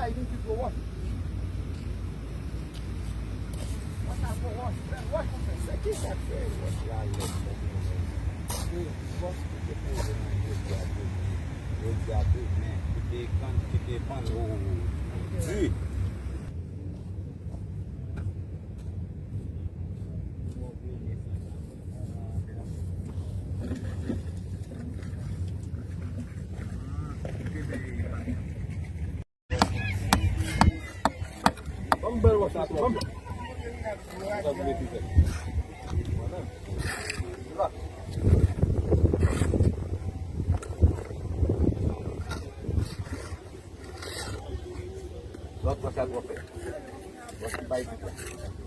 aí, vem aqui pro outro. Bota pro outro. Isso aqui tá feio. Eu gosto de ter rodeado, né? Porque quando que falou. Sim. Vamos ver o assunto, vamos. Vamos passar a boa. Vamos para aí.